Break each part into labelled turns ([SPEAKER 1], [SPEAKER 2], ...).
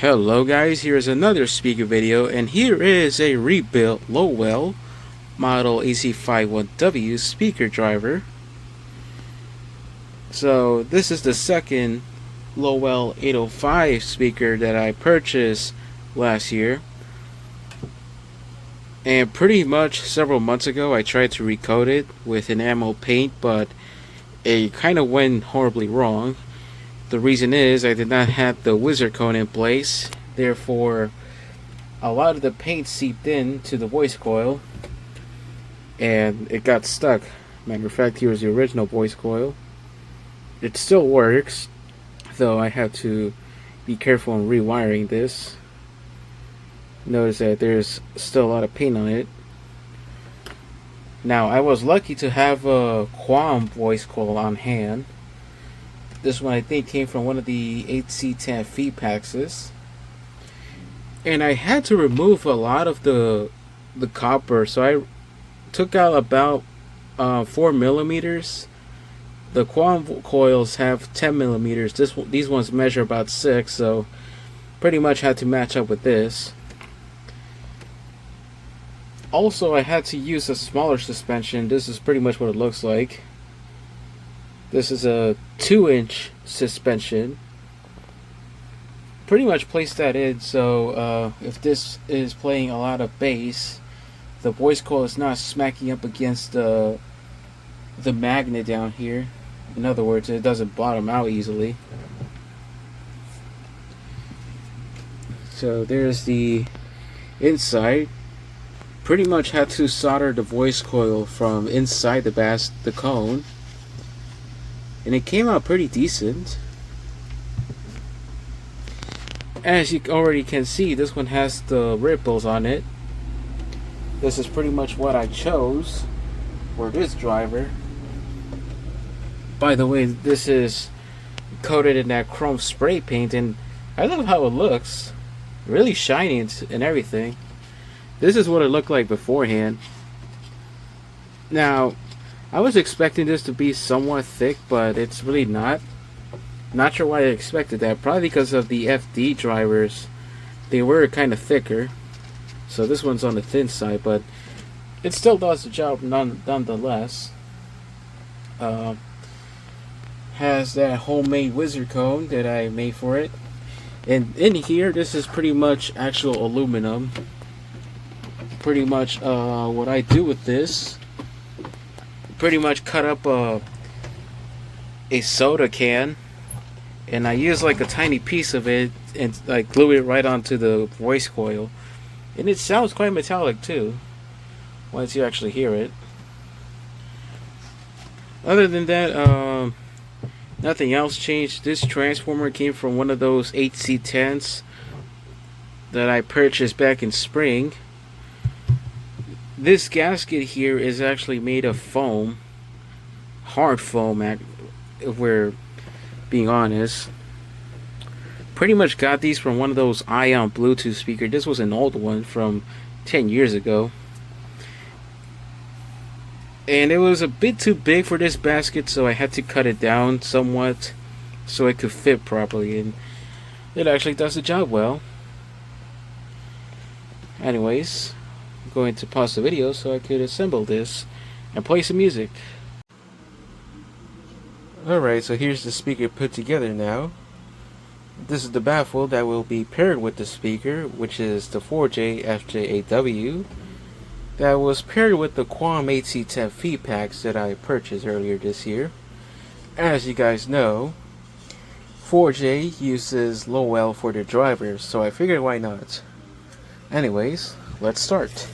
[SPEAKER 1] Hello guys, here's another speaker video, and here is a rebuilt Lowell model AC51W speaker driver. So this is the second Lowell 805 speaker that I purchased last year. And pretty much several months ago I tried to recoat it with enamel paint, but it kind of went horribly wrong. The reason is I did not have the wizard cone in place, therefore a lot of the paint seeped in to the voice coil and it got stuck. Matter of fact, here's the original voice coil. It still works, though I have to be careful in rewiring this. Notice that there's still a lot of paint on it. Now I was lucky to have a Qualm voice coil on hand. This one I think came from one of the 8C10 feed packs. And I had to remove a lot of the copper, so I took out about 4 millimeters. The Qualm coils have 10 millimeters. These ones measure about 6, so pretty much had to match up with this. Also, I had to use a smaller suspension. This is pretty much what it looks like. This is a 2-inch suspension. Pretty much placed that in so if this is playing a lot of bass, the voice coil is not smacking up against the magnet down here. In other words, it doesn't bottom out easily. So there's the inside. Pretty much had to solder the voice coil from inside the cone. And it came out pretty decent. As you already can see, this one has the ripples on it. This is pretty much what I chose for this driver. By the way, this is coated in that chrome spray paint, and I love how it looks. Really shiny and everything. This is what it looked like beforehand. Now, I was expecting this to be somewhat thick, but it's really not. Not sure why I expected that. Probably because of the FD drivers. They were kind of thicker. So this one's on the thin side, but it still does the job nonetheless. Has that homemade wizard cone that I made for it. And in here, this is pretty much actual aluminum. Pretty much what I do with this, pretty much cut up a soda can, and I use like a tiny piece of it and like glue it right onto the voice coil, and it sounds quite metallic too once you actually hear it. Other than that, nothing else changed. This transformer came from one of those 8C10s that I purchased back in spring. This gasket here is actually made of foam, hard foam, if we're being honest. Pretty much got these from one of those Ion Bluetooth speakers. This was an old one from 10 years ago. And it was a bit too big for this basket, so I had to cut it down somewhat so it could fit properly. And it actually does the job well. Anyways, I'm going to pause the video so I could assemble this and play some music. Alright, so here's the speaker put together now. This is the baffle that will be paired with the speaker, which is the 4J FJ8W that was paired with the Qualm 8C10 feed packs that I purchased earlier this year. As you guys know, 4J uses Lowell for their drivers, so I figured why not. Anyways, let's start.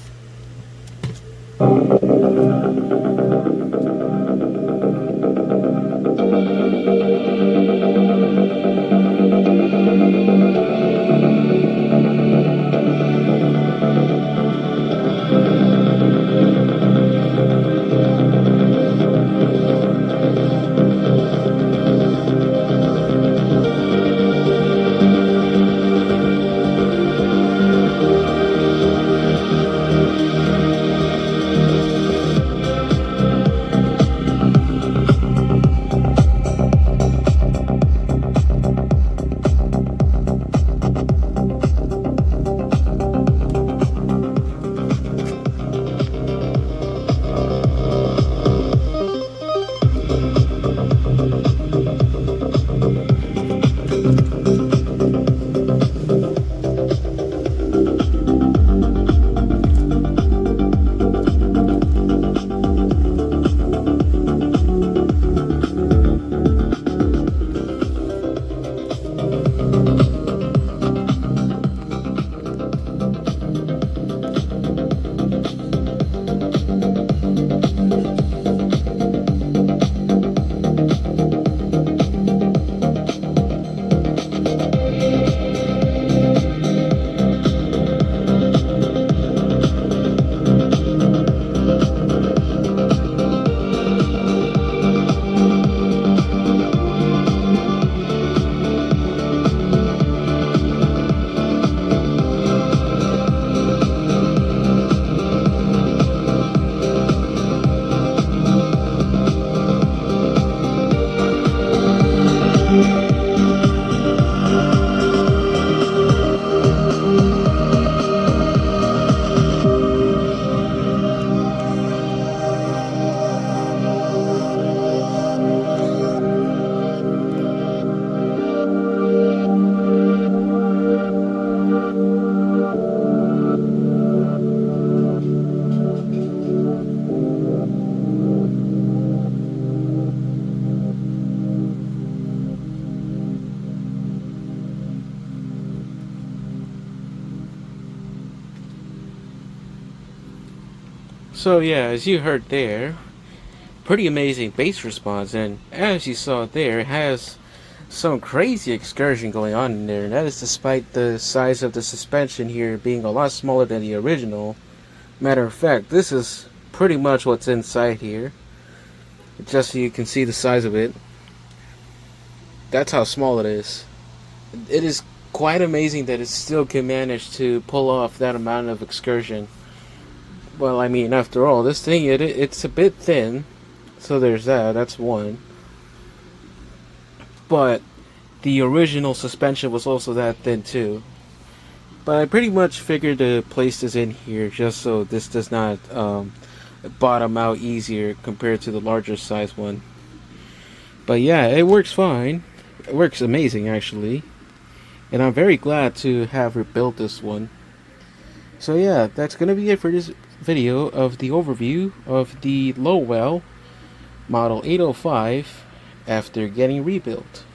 [SPEAKER 1] So yeah, as you heard there, pretty amazing bass response, and as you saw there, it has some crazy excursion going on in there, and that is despite the size of the suspension here being a lot smaller than the original. Matter of fact, this is pretty much what's inside here, just so you can see the size of it. That's how small it is. It is quite amazing that it still can manage to pull off that amount of excursion. Well, I mean, after all, this thing, it's a bit thin, so there's that, that's one. But the original suspension was also that thin too. But I pretty much figured to place this in here just so this does not bottom out easier compared to the larger size one. But yeah, it works fine. It works amazing actually. And I'm very glad to have rebuilt this one. So yeah, that's going to be it for this video of the overview of the Lowell Model 805 after getting rebuilt.